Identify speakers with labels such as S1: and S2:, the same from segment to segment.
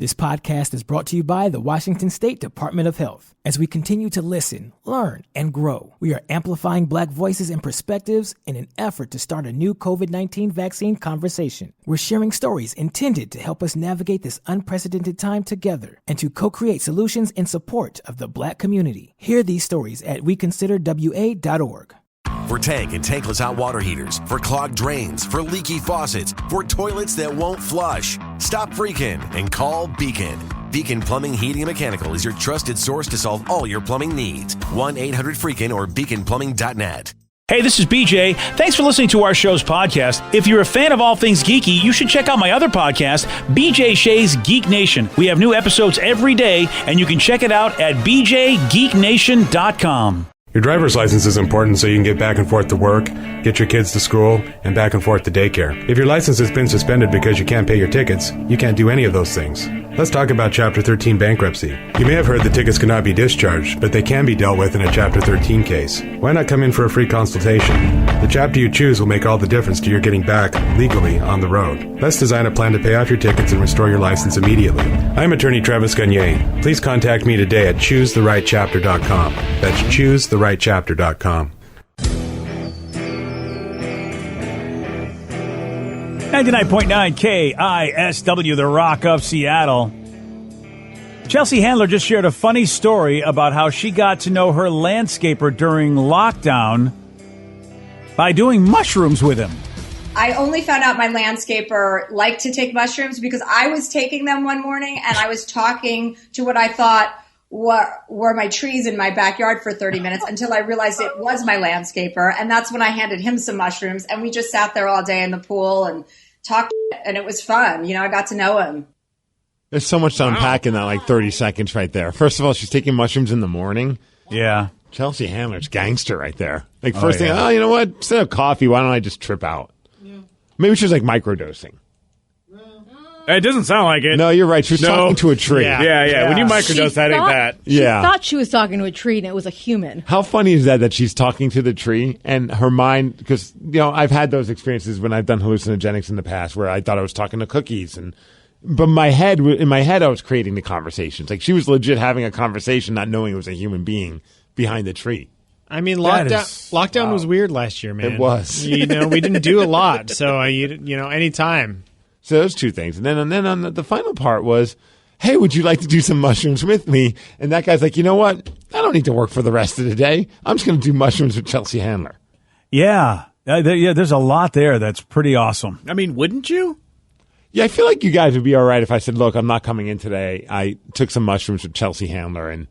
S1: This podcast is brought to you by the Washington State Department of Health. As we continue to listen, learn, and grow, we are amplifying Black voices and perspectives in an effort to start a new COVID-19 vaccine conversation. We're sharing stories intended to help us navigate this unprecedented time together and to co-create solutions in support of the Black community. Hear these stories at weconsiderwa.org.
S2: For tank and tankless hot water heaters, for clogged drains, for leaky faucets, for toilets that won't flush. Stop freaking and call Beacon. Beacon Plumbing, Heating, and Mechanical is your trusted source to solve all your plumbing needs. 1-800-FREAKIN or beaconplumbing.net.
S3: Hey, this is BJ. Thanks for listening to our show's podcast. If you're a fan of all things geeky, you should check out my other podcast, BJ Shea's Geek Nation. We have new episodes every day, and you can check it out at bjgeeknation.com.
S4: Your driver's license is important so you can get back and forth to work, get your kids to school, and back and forth to daycare. If your license has been suspended because you can't pay your tickets, you can't do any of those things. Let's talk about Chapter 13 bankruptcy. You may have heard the tickets cannot be discharged, but they can be dealt with in a Chapter 13 case. Why not come in for a free consultation? The chapter you choose will make all the difference to your getting back legally on the road. Let's design a plan to pay off your tickets and restore your license immediately. I'm attorney Travis Gagne. Please contact me today at choosetherightchapter.com. That's choosetherightchapter.com.
S3: 99.9 KISW, the Rock of Seattle. Chelsea Handler just shared a funny story about how she got to know her landscaper during lockdown by doing mushrooms with him.
S5: I only found out my landscaper liked to take mushrooms because I was taking them one morning and I was talking to what I thought were my trees in my backyard for 30 minutes until I realized it was my landscaper. And that's when I handed him some mushrooms and we just sat there all day in the pool and talked, and it was fun. You know, I got to know him.
S6: There's so much to unpack in that, like 30 seconds right there. First of all, she's taking mushrooms in the morning.
S3: Yeah.
S6: Chelsea Handler's gangster right there. Like, first thing, you know what? Instead of coffee, why don't I just trip out? Yeah. Maybe she's like microdosing.
S7: It doesn't sound like it.
S6: No, you're right. She was talking to a tree.
S7: Yeah. When you microdose, that ain't that.
S8: She thought she was talking to a tree, and it was a human.
S6: How funny is that she's talking to the tree and her mind, because, you know, I've had those experiences when I've done hallucinogenics in the past where I thought I was talking to cookies, but in my head, I was creating the conversations. Like, she was legit having a conversation, not knowing it was a human being behind the tree.
S7: I mean, lockdown was weird last year, man.
S6: It was.
S7: You know, we didn't do a lot, so anytime.
S6: So those two things. And then on the final part was, hey, would you like to do some mushrooms with me? And that guy's like, you know what? I don't need to work for the rest of the day. I'm just going to do mushrooms with Chelsea Handler.
S3: Yeah. There's a lot there that's pretty awesome.
S7: I mean, wouldn't you?
S6: Yeah, I feel like you guys would be all right if I said, look, I'm not coming in today. I took some mushrooms with Chelsea Handler, and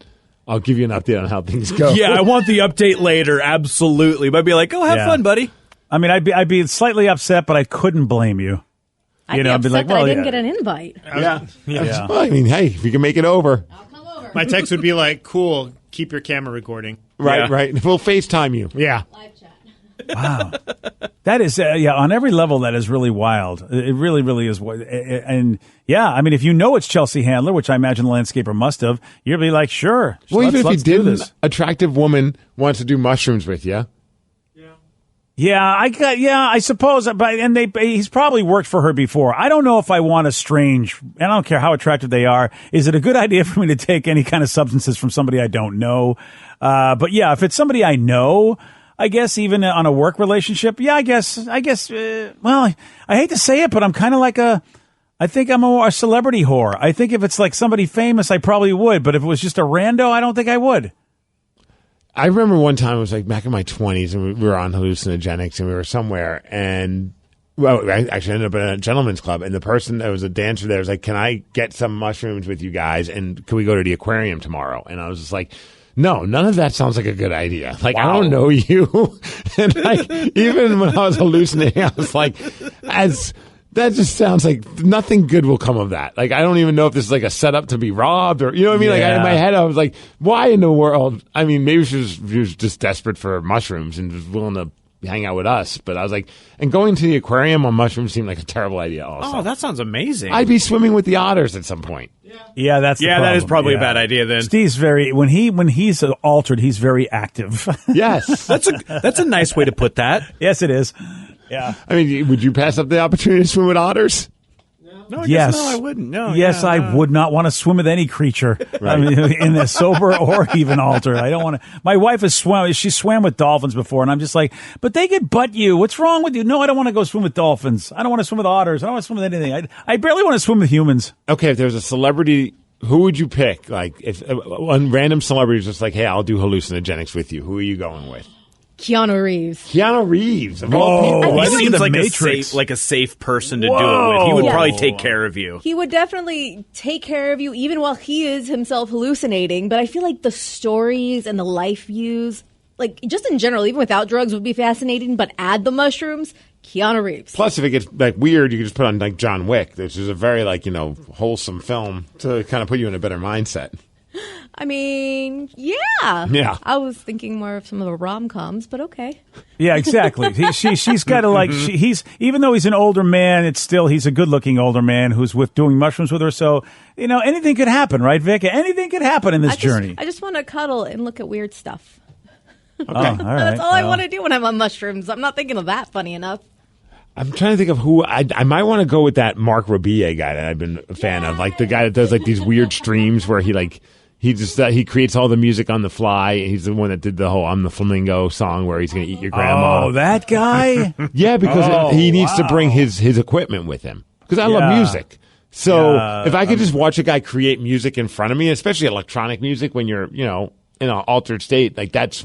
S6: I'll give you an update on how things go.
S7: Yeah, I want the update later. Absolutely. But I'd be like, have fun, buddy.
S3: I mean, I'd be slightly upset, but I couldn't blame you.
S8: I'd be like, well, I didn't get an invite.
S6: Yeah. Well, I mean, hey, if you can make it over.
S8: I'll come over.
S7: My text would be like, cool, keep your camera recording.
S6: Right. We'll FaceTime you.
S7: Yeah.
S8: Live chat.
S3: Wow. That is, on every level, that is really wild. It really, really is. And, I mean, if you know it's Chelsea Handler, which I imagine the landscaper must have, you'll be like, sure.
S6: Well, even if you didn't, attractive woman wants to do mushrooms with you.
S3: I suppose, he's probably worked for her before. I don't know if I want a strange, and I don't care how attractive they are. Is it a good idea for me to take any kind of substances from somebody I don't know? But if it's somebody I know, I guess even on a work relationship, I guess, I hate to say it, but I'm kind of like I think I'm a celebrity whore. I think if it's like somebody famous, I probably would. But if it was just a rando, I don't think I would.
S6: I remember one time, it was like back in my 20s, and we were on hallucinogenics, and we were somewhere, and I actually ended up at a gentleman's club, and the person that was a dancer there was like, can I get some mushrooms with you guys, and can we go to the aquarium tomorrow? And I was just like, no, none of that sounds like a good idea. Like, wow. I don't know you. And like, even when I was hallucinating, I was like, that just sounds like nothing good will come of that. Like, I don't even know if this is like a setup to be robbed or, you know what I mean? Like, in my head, I was like, why in the world? I mean, maybe she was just desperate for mushrooms and was willing to hang out with us. But I was like, and going to the aquarium on mushrooms seemed like a terrible idea also.
S7: Oh, that sounds amazing.
S6: I'd be swimming with the otters at some point.
S3: Yeah, that's the problem.
S7: That is probably a bad idea then.
S3: Steve's when he's altered, he's very active.
S6: Yes.
S7: That's a nice way to put that.
S3: Yes, it is. Yeah.
S6: I mean, would you pass up the opportunity to swim with otters?
S7: No, I
S3: yes.
S7: guess no, I wouldn't. No.
S3: Yes,
S7: yeah,
S3: I would not want to swim with any creature. I mean, in the sober or even altered. I don't want to. My wife has swam. She swam with dolphins before, and I'm just like, but they could butt you. What's wrong with you? No, I don't want to go swim with dolphins. I don't want to swim with otters. I don't want to swim with anything. I barely want to swim with humans.
S6: Okay, if there's a celebrity, who would you pick? Like, if one random celebrity is just like, hey, I'll do hallucinogenics with you. Who are you going with?
S8: Keanu Reeves.
S6: Keanu Reeves. Of
S3: Oh,
S7: He
S3: I
S7: seems
S3: think
S7: like
S3: Matrix.
S7: a safe person to do it with. He would
S8: Yeah.
S7: probably take care of you.
S8: He would definitely take care of you even while he is himself hallucinating. But I feel like the stories and the life views, like just in general, even without drugs, would be fascinating. But add the mushrooms, Keanu Reeves.
S6: Plus, if it gets like weird, you can just put on like John Wick, which is a very wholesome film to kind of put you in a better mindset.
S8: I mean, yeah.
S6: Yeah.
S8: I was thinking more of some of the rom-coms, but okay.
S3: Yeah, exactly. She's got to like. He's even though he's an older man, he's a good-looking older man who's doing mushrooms with her. So anything could happen, right, Vic? Anything could happen in this journey.
S8: I just want to cuddle and look at weird stuff.
S3: Oh, all right.
S8: That's all I want to do when I'm on mushrooms. I'm not thinking of that funny enough.
S6: I'm trying to think of who I might want to go with. That Mark Rabier guy that I've been a fan of, like the guy that does like these weird streams where he creates all the music on the fly. He's the one that did the whole "I'm the Flamingo" song where he's going to eat your grandma.
S3: Oh, that guy.
S6: Yeah, because he needs to bring his equipment with him. Because I love music. So if I could just watch a guy create music in front of me, especially electronic music when you're in an altered state, like that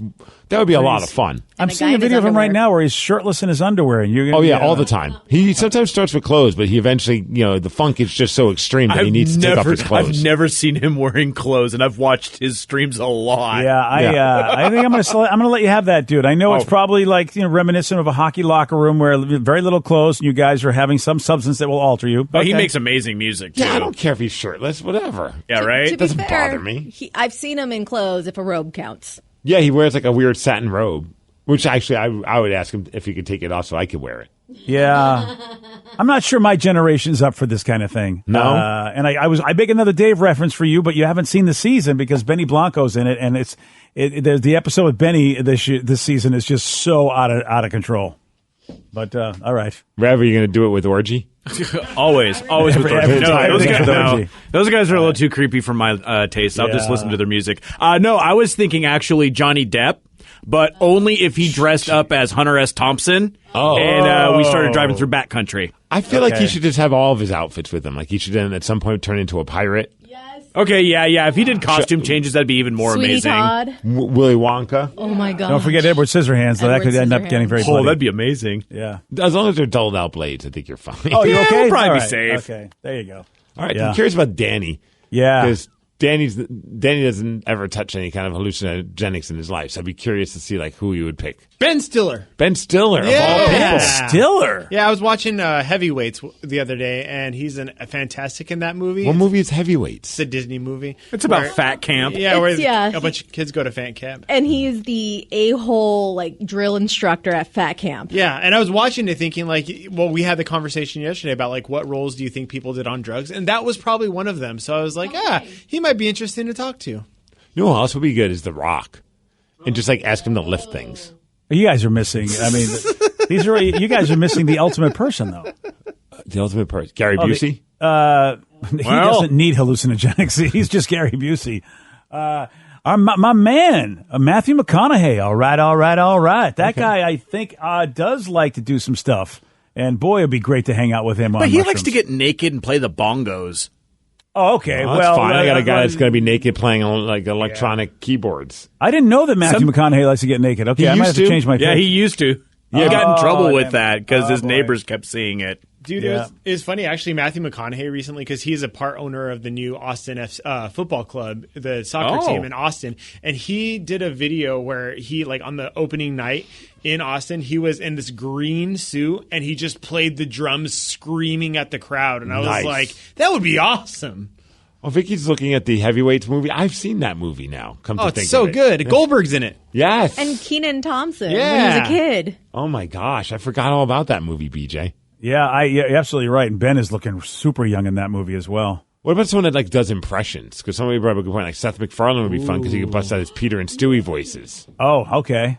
S6: would be a lot of fun.
S3: I'm seeing a video of him right now where he's shirtless in his underwear, and you're.
S6: All the time. He sometimes starts with clothes, but he eventually, the funk is just so extreme that he needs to take off his clothes.
S7: I've never seen him wearing clothes, and I've watched his streams a lot.
S3: Yeah, I think I'm gonna let you have that, dude. I know it's probably like reminiscent of a hockey locker room where very little clothes, and you guys are having some substance that will alter you.
S7: But he makes amazing music too.
S6: Yeah, I don't care if he's shirtless, whatever.
S7: Yeah, right.
S8: To be
S6: Doesn't
S8: fair,
S6: bother me.
S8: I've seen him in clothes if a robe counts.
S6: Yeah, he wears like a weird satin robe, which actually I would ask him if he could take it off so I could wear it.
S3: Yeah, I'm not sure my generation's up for this kind of thing.
S6: No,
S3: and I make another Dave reference for you, but you haven't seen the season because Benny Blanco's in it, and the episode with Benny this season is just so out of control. But all right,
S6: Rev, are you going to do it with Orgy?
S7: always with
S3: every time.
S7: Those guys are a little too creepy for my taste. I'll just listen to their music. No, I was thinking actually Johnny Depp, but only if he dressed up as Hunter S. Thompson and we started driving through backcountry.
S6: I feel like he should just have all of his outfits with him. Like he should then at some point turn into a pirate.
S8: Yes.
S7: Okay, yeah. If he did costume changes, that'd be even more
S8: Sweetie
S7: amazing.
S8: Todd.
S6: Willy Wonka.
S8: Oh my God.
S3: Don't forget Edward Scissorhands. Though that could end up getting very bloody.
S7: Oh, that'd be amazing.
S3: Yeah.
S6: As long as they're dulled out blades, I think you're fine.
S3: Oh, you okay?
S7: we'll probably
S3: All
S7: be
S3: right.
S7: safe.
S3: Okay, there you go.
S6: All right.
S3: Yeah.
S6: I'm curious about Danny.
S3: Yeah.
S6: Because Danny doesn't ever touch any kind of hallucinogenics in his life. So I'd be curious to see like who you would pick.
S9: Ben Stiller.
S6: Ben Stiller of all
S9: Yeah.
S6: people.
S3: Stiller.
S9: Yeah, I was watching Heavyweights the other day, and he's fantastic in that movie.
S6: What movie is Heavyweights?
S9: It's a Disney movie.
S7: It's about
S9: where-
S7: fat camp.
S9: Yeah, where
S8: It's-
S9: a bunch of kids go to fat camp.
S8: And he's the a-hole like drill instructor at fat camp.
S9: Yeah, and I was watching it thinking we had the conversation yesterday about what roles do you think people did on drugs, and that was probably one of them. So I was like, he might be interesting to talk to.
S6: You know what else would be good is The Rock. And just ask him to lift things.
S3: You guys are missing. I mean, you guys are missing the ultimate person, though.
S6: The ultimate person. Gary Busey?
S3: He doesn't need hallucinogenics. He's just Gary Busey. My man, Matthew McConaughey. All right. That guy, I think, does like to do some stuff. And boy, it'd be great to hang out with him.
S7: But he likes to get naked and play the bongos.
S3: Oh, okay.
S6: Well, that's fine. I got a guy that's going to be naked playing on electronic keyboards.
S3: I didn't know that Matthew McConaughey likes to get naked. Okay, I might have to change my.
S7: Yeah, he used to. He got in trouble with that because his
S3: boy.
S7: neighbors kept seeing it.
S9: Dude,
S3: Yeah.
S9: it was funny actually. Matthew McConaughey recently, because he's a part owner of the new Austin football club, the soccer team in Austin, and he did a video where he on the opening night in Austin, he was in this green suit and he just played the drums, screaming at the crowd, and I was like, that would be awesome.
S6: Oh, Vicky's looking at the Heavyweights movie. I've seen that movie now. Come to think
S9: It's so
S6: of it.
S9: good. Goldberg's in it.
S6: Yes.
S8: And Kenan Thompson when
S9: Yeah.
S8: he was a kid.
S6: Oh my gosh, I forgot all about that movie, BJ.
S3: Yeah, you're absolutely right. And Ben is looking super young in that movie as well.
S6: What about someone that does impressions? Because somebody brought up a good point. Seth MacFarlane would be fun because he could bust out his Peter and Stewie voices.
S3: Oh, okay.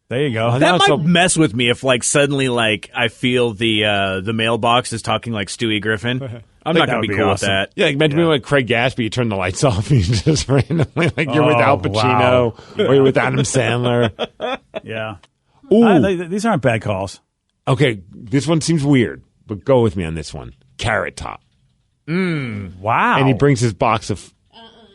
S3: There you go.
S7: That might mess with me if, like, suddenly, like, I feel the mailbox is talking like Stewie Griffin. I'm not going to be cool with that.
S6: Yeah, like, imagine being like Craig Gatsby, you turn the lights off and you just randomly, like, you're with Al Pacino or you're with Adam Sandler.
S3: Yeah.
S6: Ooh.
S3: These aren't bad calls.
S6: Okay, this one seems weird, but go with me on this one. Carrot Top.
S3: Wow.
S6: And he brings his box of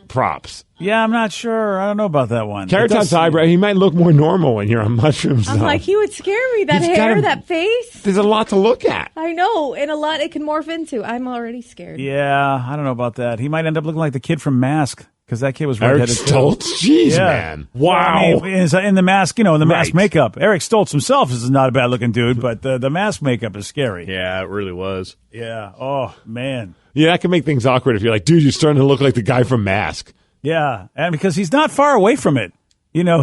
S6: props.
S3: Yeah, I'm not sure. I don't know about that one.
S6: Carrot Top's eyebrow, he might look more normal when you're on mushrooms,
S8: I'm
S6: though.
S8: like, he would scare me. That hair, that face.
S6: There's a lot to look at.
S8: I know, and a lot it can morph into. I'm already scared.
S3: Yeah, I don't know about that. He might end up looking like the kid from Mask, because that kid was
S6: Eric
S3: redheaded too.
S6: Stoltz? Jeez,
S3: Yeah.
S6: man.
S3: Wow. Well, I mean, in the mask, in the mask
S6: Right.
S3: makeup. Eric Stoltz himself is not a bad-looking dude, but the mask makeup is scary.
S7: Yeah, it really was.
S3: Yeah. Oh, man.
S6: Yeah, that can make things awkward if you're like, dude, you're starting to look like the guy from Mask.
S3: Yeah, and because he's not far away from it.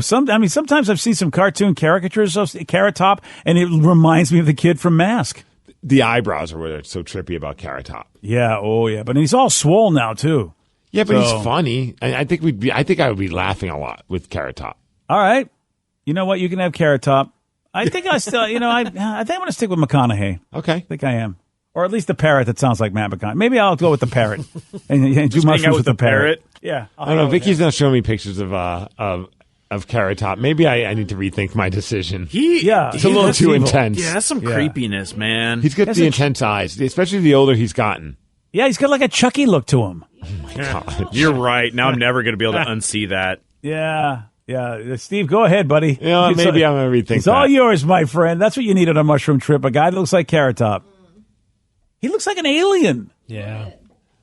S3: Sometimes I've seen some cartoon caricatures of Carrot Top, and it reminds me of the kid from Mask.
S6: The eyebrows are what are so trippy about Carrot Top.
S3: Yeah, oh yeah, but he's all swole now too.
S6: Yeah, but
S3: So-
S6: he's funny. I think I would be laughing a lot with Carrot Top.
S3: All right, you know what? You can have Carrot Top. I think I still, I think I'm going to stick with McConaughey.
S6: Okay.
S3: I think I am. Or at least the parrot that sounds like Matt McConaughey. Maybe I'll go with the parrot and do
S7: hang
S3: mushrooms
S7: out
S3: with the parrot.
S7: parrot?
S3: Yeah.
S6: I don't know. Vicky's not showing me pictures of Carrot Top. Maybe I need to rethink my decision.
S3: It's
S6: a little too intense.
S7: Yeah, that's some creepiness, man.
S6: He's got the intense eyes, especially the older he's gotten.
S3: Yeah, he's got like a Chucky look to him.
S6: God.
S7: You're right. Now I'm never going to be able to unsee that.
S3: Yeah. Yeah. Steve, go ahead, buddy.
S6: You know what? Maybe I'm going to rethink
S3: It's
S6: that.
S3: all yours, my friend. That's what you need on a mushroom trip. A guy that looks like Carrot Top. He looks like an alien.
S9: Yeah.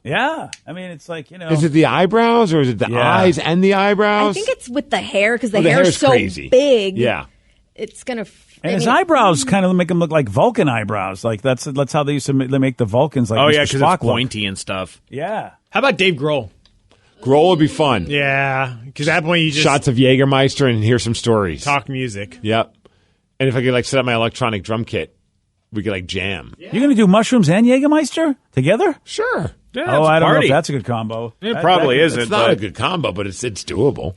S3: Yeah. I mean, it's like,
S6: Is it the eyebrows or is it the eyes and the eyebrows?
S8: I think it's with the hair because the
S6: the
S8: hair is
S6: hair's
S8: so
S6: crazy.
S8: big.
S6: Yeah.
S8: It's gonna.
S3: And his eyebrows kind of make him look like Vulcan eyebrows. Like that's how they used to make the Vulcans. Like
S7: Oh, yeah,
S3: Mr.
S7: because
S3: Spock
S7: it's
S3: look.
S7: pointy and stuff.
S3: Yeah.
S9: How about Dave Grohl?
S6: Grohl would be fun.
S9: Yeah, because at that point you just
S6: Shots of Jägermeister and hear some stories.
S9: talk music.
S6: Yep. And if I could like set up my electronic drum kit, we could like jam.
S3: You're going to do mushrooms and Jägermeister together?
S6: Sure.
S7: Yeah,
S3: Oh, I don't know
S7: party.
S3: if that's a good combo.
S7: It probably isn't.
S6: It's not
S7: but
S6: a good combo, but it's doable.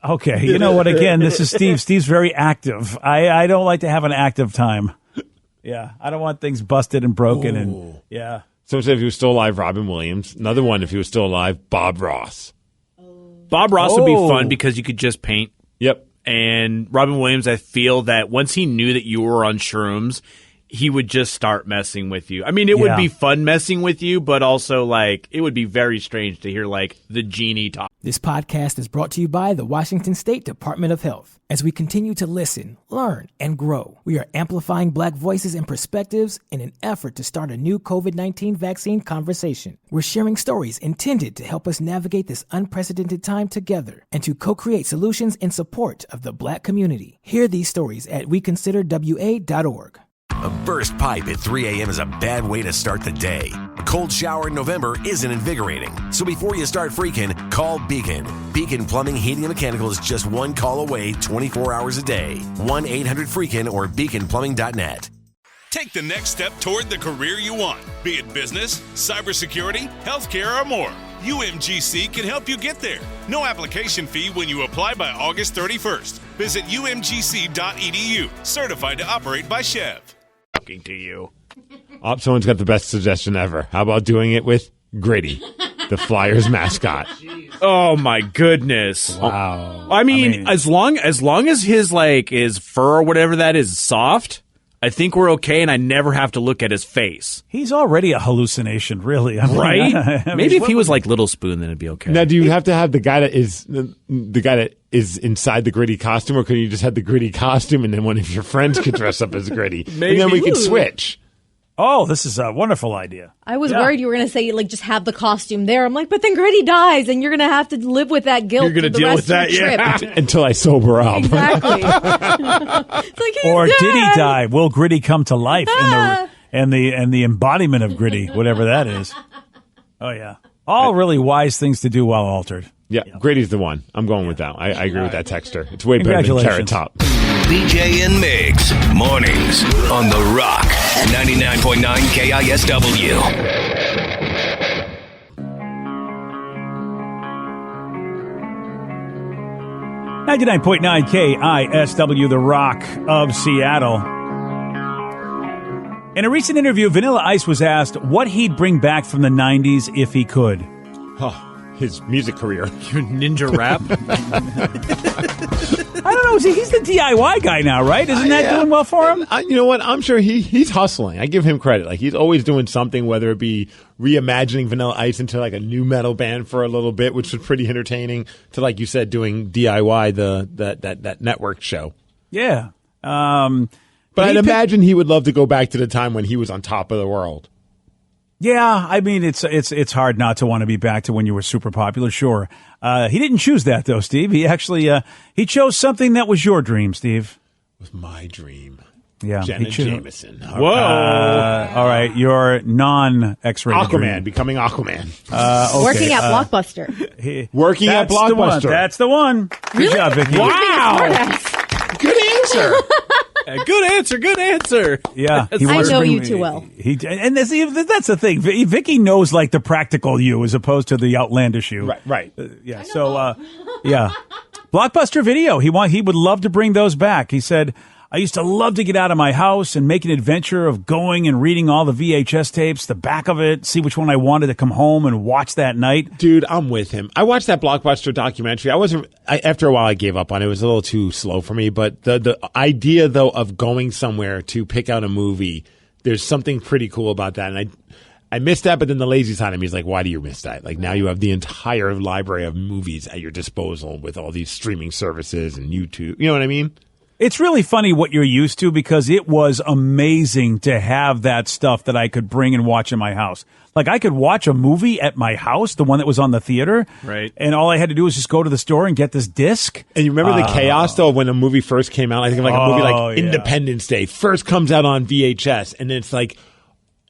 S3: Okay. You know what? Again, this is Steve. Steve's very active. I don't like to have an active time. Yeah. I don't want things busted and broken. And yeah.
S6: Someone said if he was still alive, Robin Williams. Another one, if he was still alive, Bob Ross.
S7: Bob Ross would be
S3: Oh.
S7: fun because you could just paint.
S6: Yep.
S7: And Robin Williams, I feel that once he knew that you were on shrooms, he would just start messing with you. I mean, it would
S3: Yeah.
S7: be fun messing with you, but also, like, it would be very strange to hear, like, the genie talk.
S1: This podcast is brought to you by the Washington State Department of Health. As we continue to listen, learn, and grow, we are amplifying Black voices and perspectives in an effort to start a new COVID-19 vaccine conversation. We're sharing stories intended to help us navigate this unprecedented time together and to co-create solutions in support of the Black community. Hear these stories at weconsiderwa.org.
S2: A burst pipe at 3 a.m. is a bad way to start the day. A cold shower in November isn't invigorating. So before you start freaking, call Beacon. Beacon Plumbing, Heating, and Mechanical is just one call away 24 hours a day. 1-800-FREAKIN or beaconplumbing.net.
S10: Take the next step toward the career you want, be it business, cybersecurity, healthcare, or more. UMGC can help you get there. No application fee when you apply by August 31st. Visit umgc.edu, certified to operate by Chev.
S7: Talking to you.
S6: Oh, someone's got the best suggestion ever. How about doing it with Gritty, the Flyers mascot?
S7: Oh, my goodness.
S3: Wow.
S7: I mean, as long as his, like, his fur or whatever that is soft, I think we're okay, and I never have to look at his face.
S3: He's already a hallucination, really. I mean,
S7: Right?
S3: I mean,
S7: Maybe if he was like Little Spoon, then it'd be okay.
S6: Now, do you have to have the guy that is inside the Gritty costume, or can you just have the Gritty costume and then one of your friends could dress up as Gritty? And then we could switch.
S3: Oh, this is a wonderful idea.
S8: I was worried you were going to say, like, just have the costume there. I'm like, but then Gritty dies, and you're going to have to live with that guilt.
S7: You're gonna
S8: the
S7: deal
S8: rest
S7: with that,
S8: of the trip.
S7: yeah.
S6: Until I sober up.
S8: Exactly. It's like, he's
S3: Or
S8: dead.
S3: did he die? Will Gritty come to life and the embodiment of Gritty, whatever that is? Oh yeah, all really wise things to do while altered.
S6: Yeah, Gritty's the one. I'm going with that. I agree with that texter. It's way better than Carrot Top.
S11: BJ and Migs, mornings on The Rock, 99.9 KISW.
S3: 99.9 KISW, The Rock of Seattle. In a recent interview, Vanilla Ice was asked what he'd bring back from the 90s if he could.
S6: Oh, his music career.
S7: Your ninja rap.
S3: I don't know. He's the DIY guy now, right? Isn't that doing well for him?
S6: You know what? I'm sure he's hustling. I give him credit. Like, he's always doing something, whether it be reimagining Vanilla Ice into like a new metal band for a little bit, which was pretty entertaining, to, like you said, doing DIY, that network show.
S3: Yeah.
S6: But I'd imagine he would love to go back to the time when he was on top of the world.
S3: Yeah, I mean, it's hard not to want to be back to when you were super popular, sure. He didn't choose that, though, Steve. He actually he chose something that was your dream, Steve.
S6: It was my dream.
S3: Yeah.
S6: Jenna Jameson.
S3: Whoa. All right, your non-X-rated
S6: Aquaman,
S3: dream.
S6: becoming Aquaman.
S3: Okay,
S8: Working at Blockbuster.
S6: Working at
S3: That's the one.
S6: Blockbuster.
S3: That's the one. Good job, Vicky.
S6: Wow. Good answer.
S7: Good answer.
S3: Yeah,
S8: I know you too well.
S3: And that's the thing. Vicky knows like the practical you as opposed to the outlandish you.
S6: Right.
S3: Yeah. So, yeah, Blockbuster Video. He would love to bring those back. He said, I used to love to get out of my house and make an adventure of going and reading all the VHS tapes, the back of it, see which one I wanted to come home and watch that night.
S6: Dude, I'm with him. I watched that Blockbuster documentary. After a while, I gave up on it. It was a little too slow for me. But the idea, though, of going somewhere to pick out a movie, there's something pretty cool about that. And I missed that, but then the lazy side of me is like, why do you miss that? Like, now you have the entire library of movies at your disposal with all these streaming services and YouTube. You know what I mean?
S3: It's really funny what you're used to because it was amazing to have that stuff that I could bring and watch in my house. Like, I could watch a movie at my house, the one that was on the theater.
S7: Right.
S3: And all I had to do was just go to the store and get this disc.
S6: And you remember the chaos, though, when a movie first came out? I think of like a movie like Independence Day first comes out on VHS, and then it's like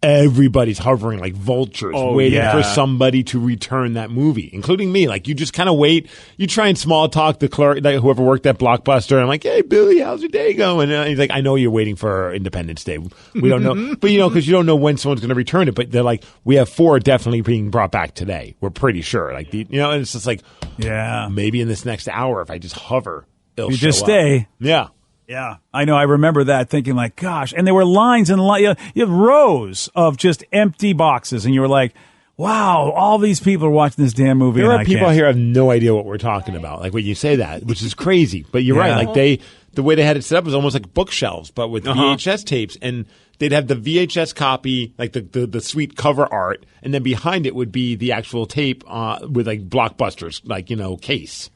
S6: everybody's hovering like vultures, waiting for somebody to return that movie, including me. Like, you just kind of wait. You try and small talk the clerk, like, whoever worked at Blockbuster. And I'm like, hey, Billy, how's your day going? And he's like, I know you're waiting for Independence Day. We don't know. But, because you don't know when someone's going to return it. But they're like, we have 4 definitely being brought back today. We're pretty sure. Like, and it's just like, maybe in this next hour, if I just hover, it'll
S3: you
S6: show
S3: just
S6: up.
S3: stay.
S6: Yeah.
S3: Yeah, I know. I remember that thinking like, gosh, and there were lines and you have rows of just empty boxes, and you were like, wow, all these people are watching this damn movie.
S6: There
S3: and
S6: are people here who have no idea what we're talking about. Like, when you say that, which is crazy, but you're right. Like, the way they had it set up was almost like bookshelves, but with VHS tapes, and they'd have the VHS copy, like the sweet cover art, and then behind it would be the actual tape with like Blockbusters, like, case.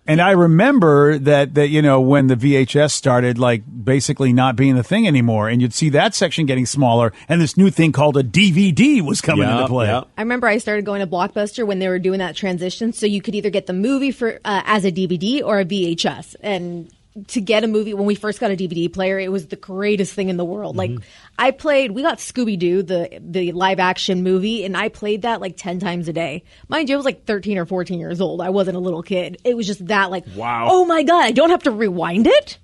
S3: And I remember that when the VHS started, like, basically not being the thing anymore, and you'd see that section getting smaller, and this new thing called a DVD was coming into play.
S8: I remember I started going to Blockbuster when they were doing that transition, so you could either get the movie for as a DVD or a VHS. And to get a movie, when we first got a DVD player, it was the greatest thing in the world. Like, we got Scooby-Doo, the live action movie, and I played that like 10 times a day. Mind you, I was like 13 or 14 years old. I wasn't a little kid. It was just that, like, wow. Oh my God, I don't have to rewind it?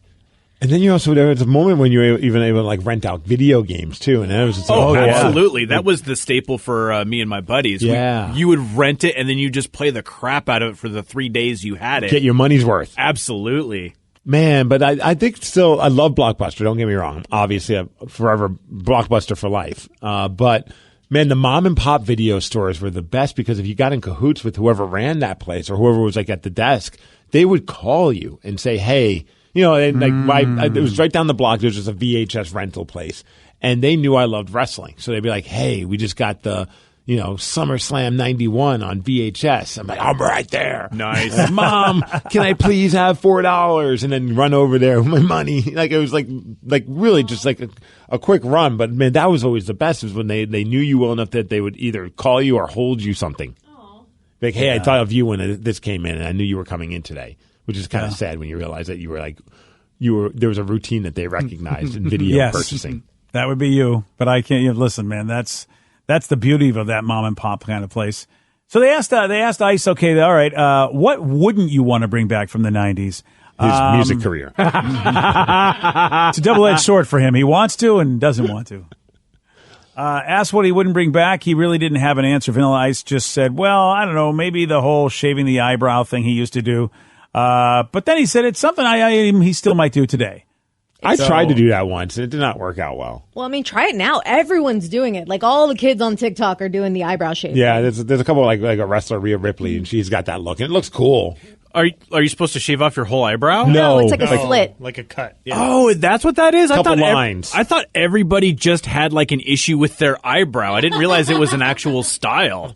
S6: And then there was a moment when you were even able to like rent out video games too, and then it was just
S7: absolutely. That was the staple for me and my buddies.
S6: Yeah,
S7: you would rent it and then you just play the crap out of it for the 3 days you had it.
S6: Get your money's worth.
S7: Absolutely.
S6: Man, but I think still, I love Blockbuster. Don't get me wrong. Obviously, I'm forever Blockbuster for life. But man, the mom and pop video stores were the best because if you got in cahoots with whoever ran that place or whoever was like at the desk, they would call you and say, hey, and like it was right down the block. There was just a VHS rental place, and they knew I loved wrestling, so they'd be like, hey, we just got the SummerSlam 91 on VHS. I'm like, I'm right there.
S7: Nice.
S6: Mom, can I please have $4? And then run over there with my money. Like, it was like really just like a quick run. But man, that was always the best, was when they knew you well enough that they would either call you or hold you something. Like, hey, I thought of you when this came in and I knew you were coming in today, which is kind of sad when you realize that there was a routine that they recognized in video purchasing.
S3: That would be you. But I can't, listen, man, That's the beauty of that mom and pop kind of place. So they asked Ice, okay, all right, what wouldn't you want to bring back from the 90s?
S6: His music career.
S3: It's a double-edged sword for him. He wants to and doesn't want to. Asked what he wouldn't bring back. He really didn't have an answer. Vanilla Ice just said, well, I don't know, maybe the whole shaving the eyebrow thing he used to do. But then he said it's something he still might do today.
S6: I tried to do that once, and it did not work out well.
S8: Well, I mean, try it now. Everyone's doing it. Like, all the kids on TikTok are doing the eyebrow shape.
S6: Yeah, there's a couple like a wrestler, Rhea Ripley, and she's got that look, and it looks cool.
S7: Are you supposed to shave off your whole eyebrow?
S8: No, it's like a slit.
S9: Like a cut. Yeah.
S7: Oh, that's what that is?
S6: Couple lines.
S7: I thought everybody just had like an issue with their eyebrow. I didn't realize it was an actual style.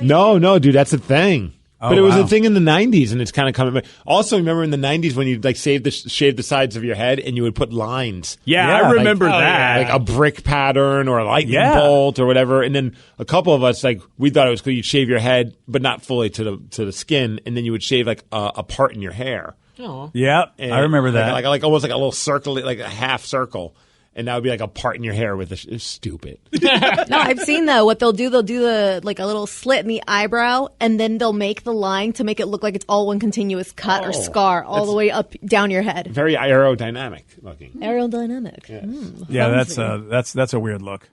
S6: No, dude, that's a thing.
S3: Oh,
S6: but it was
S3: wow.
S6: a thing in the 90s, and it's kind of coming back. Also, remember in the 90s when you'd like shave the sides of your head and you would put lines.
S7: Yeah, I remember that.
S6: Like a brick pattern or a lightning
S3: Yeah.
S6: bolt or whatever. And then a couple of us, like, we thought it was cool. You'd shave your head, but not fully to the skin, and then you would shave like a part in your hair.
S3: Yeah,
S6: And
S3: I remember that.
S6: Like almost like a little circle, like a half circle. And that would be like a part in your hair with it's stupid.
S8: No, I've seen though what they'll do the like a little slit in the eyebrow, and then they'll make the line to make it look like it's all one continuous cut or scar all the way up down your head.
S6: Very aerodynamic looking.
S8: Aerodynamic.
S3: Yeah, that's a weird look.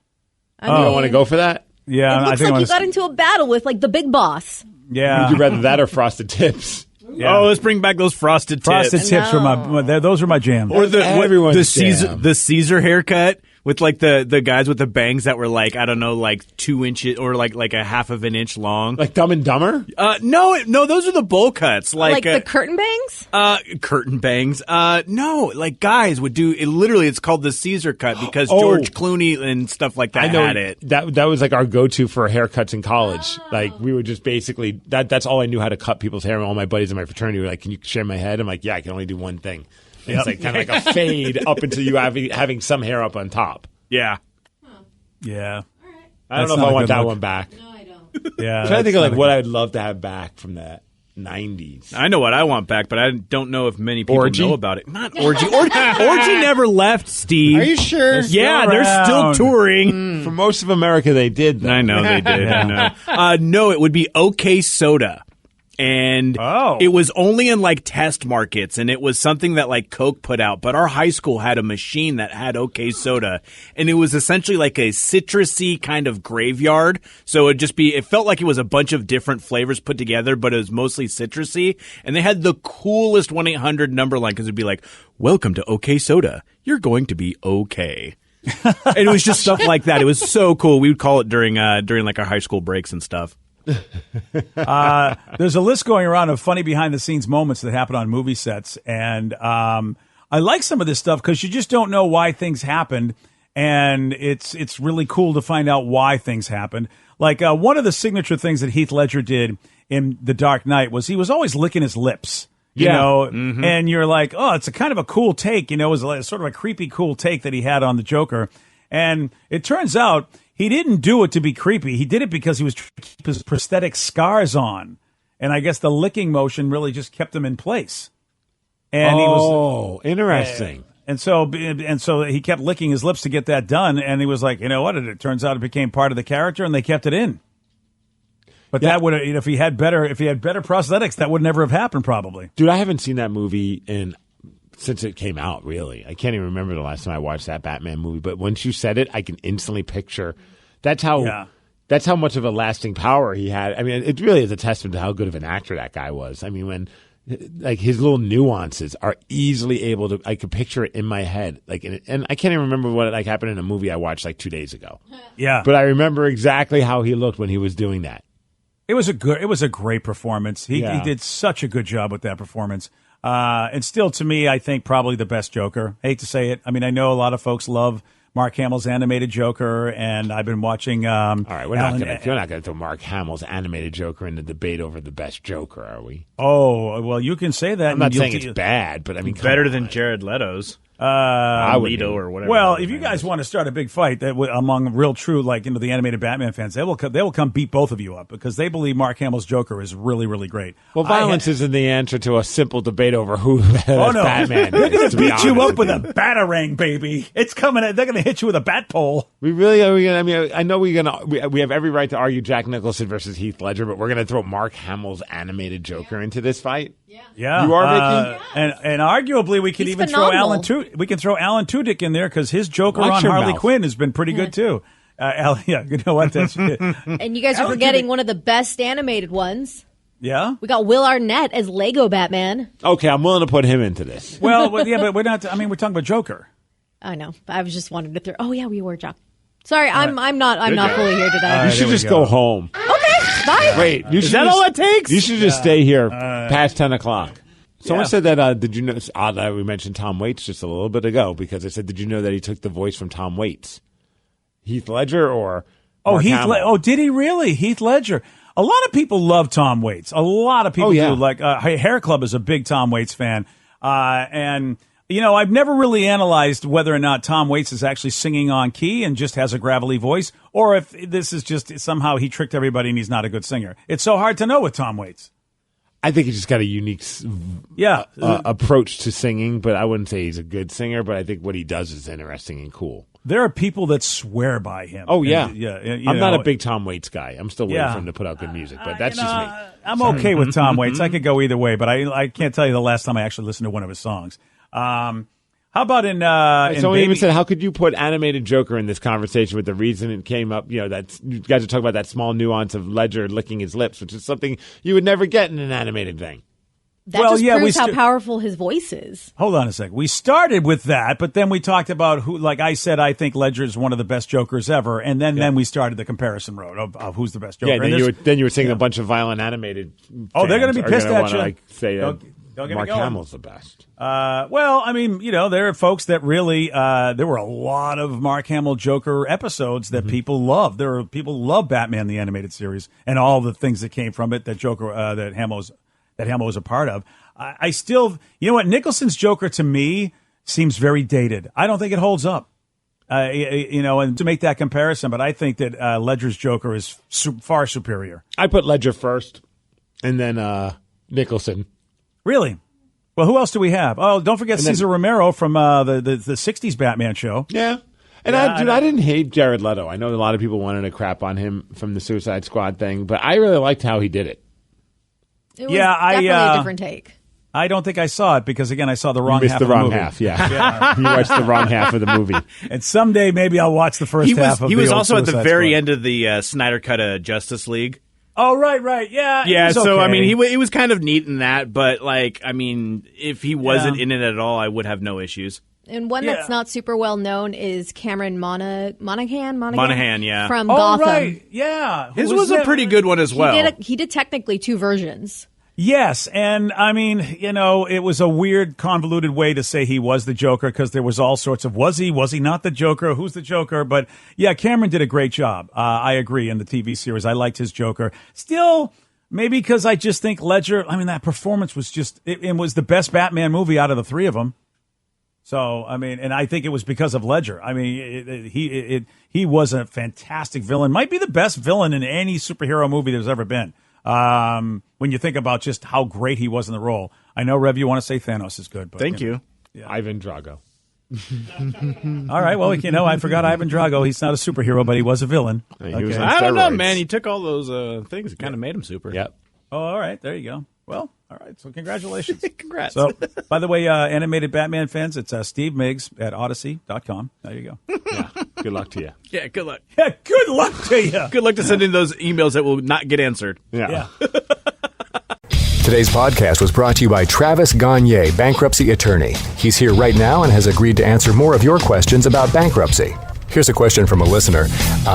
S8: I mean,
S6: You want to go for that?
S3: Yeah,
S8: It
S3: I
S8: looks
S3: think
S8: like
S3: I
S8: you got into a battle with like the big boss.
S3: Yeah,
S6: Would you rather that or frosted tips?
S3: Yeah.
S7: Oh, let's bring back those frosted tips.
S3: frosted tips were those were my jam.
S7: Or
S6: Everyone's jam.
S7: the Caesar haircut with like the guys with the bangs that were like, I don't know, like 2 inches or like a half of an inch long.
S6: Like Dumb and Dumber?
S7: No, those are the bowl cuts.
S8: Like the curtain bangs?
S7: Curtain bangs. No, like guys would do it. Literally, it's called the Caesar cut because George Clooney and stuff like that had it.
S6: That was like our go-to for haircuts in college. Like we would just basically that's all I knew how to cut people's hair. And all my buddies in my fraternity were like, "Can you shave my head?" I'm like, "Yeah, I can only do one thing." And it's like kind of like a fade up until you having some hair up on top.
S7: Yeah.
S3: Yeah,
S6: I don't
S3: That's
S6: know if
S3: not
S6: I
S3: a
S6: want
S3: good
S6: that
S3: look.
S6: one back.
S3: yeah.
S6: I'm trying to think of like what I'd love to have back from that 90s.
S7: I know what I want back, but I don't know if many people
S6: Orgy?
S7: know about it. Not Orgy. Orgy never left, Steve.
S9: Are you sure?
S7: Yeah, they're still
S3: around.
S7: touring.
S6: For most of America, they did that.
S7: I know they did. I know. No, it would be OK Soda. And it was only in like test markets, and it was something that like Coke put out. But our high school had a machine that had OK Soda, and it was essentially like a citrusy kind of graveyard. So it felt like it was a bunch of different flavors put together, but it was mostly citrusy. And they had the coolest 1-800 number line because it'd be like, "Welcome to OK Soda. You're going to be okay." And it was just stuff like that. It was so cool. We would call it during like our high school breaks and stuff.
S3: There's a list going around of funny behind-the-scenes moments that happen on movie sets, and I like some of this stuff because you just don't know why things happened, and it's really cool to find out why things happened. Like one of the signature things that Heath Ledger did in The Dark Knight was he was always licking his lips. You know, and you're like, oh, it's a kind of a cool take. You know, it was sort of a creepy, cool take that he had on the Joker. And it turns out he didn't do it to be creepy. He did it because he was trying to keep his prosthetic scars on. And I guess the licking motion really just kept him in place. And he was
S6: interesting.
S3: And so he kept licking his lips to get that done. And he was like, you know what? It turns out it became part of the character, and they kept it in. But that would, if he had better prosthetics, that would never have happened, probably.
S6: Dude, I haven't seen that movie since it came out, really. I can't even remember the last time I watched that Batman movie. But once you said it, I can instantly picture. That's how much of a lasting power he had. I mean, it really is a testament to how good of an actor that guy was. I mean, when like his little nuances are easily able to, I could picture it in my head. Like, and I can't even remember what like happened in a movie I watched like 2 days ago.
S3: Yeah,
S6: but I remember exactly how he looked when he was doing that.
S3: It was a great performance. He did such a good job with that performance. And still, to me, I think probably the best Joker. Hate to say it. I mean, I know a lot of folks love Mark Hamill's animated Joker, and I've been watching. All
S6: right, we're not going to throw Mark Hamill's animated Joker in the debate over the best Joker, are we?
S3: Oh, well, you can say that.
S6: I'm not saying it's bad, but I mean,
S7: better than Jared Leto's.
S3: Leto
S7: or whatever.
S3: Well, if you guys want to start a big fight among real true, like the animated Batman fans, they will come beat both of you up because they believe Mark Hamill's Joker is really, really great.
S6: Well, violence isn't the answer to a simple debate over who the best Batman is.
S3: They're going to beat you up with a
S6: dude.
S3: batarang, baby. It's coming. They're going to hit you with a bat pole.
S6: We really are. I mean, I know we have every right to argue Jack Nicholson versus Heath Ledger, but we're going to throw Mark Hamill's animated Joker into this fight.
S3: Yeah,
S6: you are, Vicky.
S3: And arguably we could even throw Alan Tudyk in there because his Joker on Harley Quinn has been pretty good too. You know what? That's
S8: and you guys are forgetting one of the best animated ones.
S3: Yeah?
S8: We got Will Arnett as Lego Batman.
S6: Okay, I'm willing to put him into this.
S3: Well, yeah, but we're not. I mean, we're talking about Joker.
S8: I know. But I was just wanting to throw. Oh yeah, we were Jock. Sorry, I'm not fully here today.
S6: You should just go home.
S8: Okay, bye.
S6: Wait,
S7: Is that all it takes?
S6: You should just stay here past 10 o'clock. Someone said that, did you know, it's odd that we mentioned Tom Waits just a little bit ago, because I said, did you know that he took the voice from Tom Waits? Heath Ledger or Mark Hamill?
S3: Did he really? Heath Ledger. A lot of people love Tom Waits. A lot of people do. Like, Hair Club is a big Tom Waits fan. And, you know, I've never really analyzed whether or not Tom Waits is actually singing on key and just has a gravelly voice, or if this is just somehow he tricked everybody and he's not a good singer. It's so hard to know with Tom Waits.
S6: I think he's just got a unique approach to singing, but I wouldn't say he's a good singer, but I think what he does is interesting and cool.
S3: There are people that swear by him.
S6: Oh, yeah.
S3: And,
S6: I'm not a big Tom Waits guy. I'm still waiting for him to put out good music, but that's just me.
S3: I'm okay with Tom Waits. I could go either way, but I can't tell you the last time I actually listened to one of his songs. How about in
S6: someone even said, how could you put animated Joker in this conversation with the reason it came up, you know, that you guys are talking about that small nuance of Ledger licking his lips, which is something you would never get in an animated thing.
S8: That proves how powerful his voice is.
S3: Hold on a sec. We started with that, but then we talked about who, like I said, I think Ledger is one of the best Jokers ever, and then we started the comparison road of who's the best Joker.
S6: Yeah, then you were saying a bunch of violent animated.
S3: Oh, they're going to be pissed at you.
S6: Like, say
S3: don't get
S6: Mark
S3: me going.
S6: Hamill's the best.
S3: Well, I mean, you know, there are folks that really, there were a lot of Mark Hamill Joker episodes that people love. There are people who love Batman the Animated Series and all the things that came from it that that Hamill was a part of. I still, you know what, Nicholson's Joker to me seems very dated. I don't think it holds up. You know, and to make that comparison, but I think that Ledger's Joker is far superior.
S6: I put Ledger first, and then Nicholson.
S3: Really? Well, who else do we have? Oh, don't forget Cesar Romero from the 60s Batman show.
S6: Yeah. And I didn't hate Jared Leto. I know a lot of people wanted to crap on him from the Suicide Squad thing, but I really liked how he did it.
S8: It was definitely a different take.
S3: I don't think I saw it because, again, I saw the wrong half of the movie.
S6: You missed the wrong half, You watched the wrong half of the movie.
S3: And someday maybe I'll watch the first half of the old
S7: He was also at the very
S3: Squad.
S7: end of the Snyder Cut of Justice League.
S3: Oh, right. Yeah.
S7: Yeah, so,
S3: okay.
S7: I mean, he was kind of neat in that, but, like, I mean, if he wasn't in it at all, I would have no issues.
S8: And one that's not super well known is Cameron Monaghan,
S7: yeah.
S8: from Gotham.
S3: Right. Yeah.
S7: His was a pretty good one as well.
S8: He did technically two versions.
S3: Yes, and I mean, you know, it was a weird, convoluted way to say he was the Joker because there was all sorts of was he not the Joker, who's the Joker? But yeah, Cameron did a great job. I agree in the TV series. I liked his Joker. Still, maybe because I just think Ledger, I mean, that performance was just, it was the best Batman movie out of the three of them. So, I mean, and I think it was because of Ledger. I mean, he was a fantastic villain. Might be the best villain in any superhero movie there's ever been. When you think about just how great he was in the role. I know, Rev, you want to say Thanos is good. But,
S7: Thank you.
S3: Yeah.
S6: Ivan Drago.
S3: All right, well, you know, I forgot Ivan Drago. He's not a superhero, but he was a villain.
S6: He was on
S7: I don't know,
S6: steroids.
S7: man. He took all those things and kind of made him super.
S6: Yep.
S3: Oh, all right, there you go. Well, all right, so congratulations.
S7: Congrats.
S3: So, by the way, animated Batman fans, it's Steve Miggs at Odyssey.com. There you go.
S6: Yeah. Good luck to you.
S7: Yeah, good luck.
S3: Yeah, good luck to you.
S7: Good luck to sending those emails that will not get answered.
S6: Yeah.
S12: Today's podcast was brought to you by Travis Gagne, bankruptcy attorney. He's here right now and has agreed to answer more of your questions about bankruptcy. Here's a question from a listener.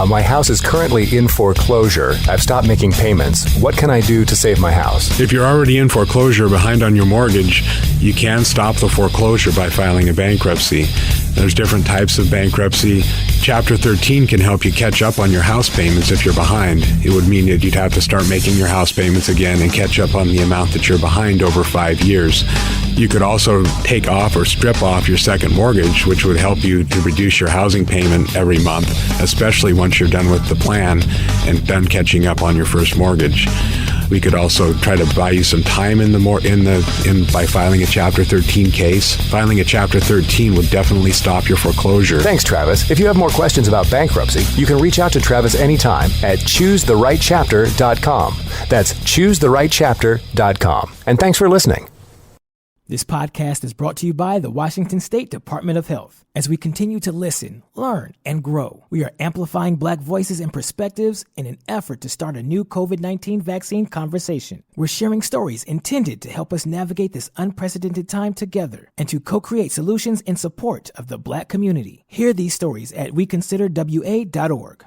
S12: My house is currently in foreclosure. I've stopped making payments. What can I do to save my house?
S4: If you're already in foreclosure behind on your mortgage, you can stop the foreclosure by filing a bankruptcy. There's different types of bankruptcy. Chapter 13 can help you catch up on your house payments if you're behind. It would mean that you'd have to start making your house payments again and catch up on the amount that you're behind over 5 years. You could also take off or strip off your second mortgage, which would help you to reduce your housing payment every month, especially once you're done with the plan and done catching up on your first mortgage. We could also try to buy you some time by filing a Chapter 13 case. Filing a Chapter 13 would definitely stop your foreclosure.
S12: Thanks, Travis. If you have more questions about bankruptcy, you can reach out to Travis anytime at choosetherightchapter.com. That's choosetherightchapter.com. And thanks for listening.
S1: This podcast is brought to you by the Washington State Department of Health. As we continue to listen, learn, and grow, we are amplifying Black voices and perspectives in an effort to start a new COVID-19 vaccine conversation. We're sharing stories intended to help us navigate this unprecedented time together and to co-create solutions in support of the Black community. Hear these stories at weconsiderwa.org.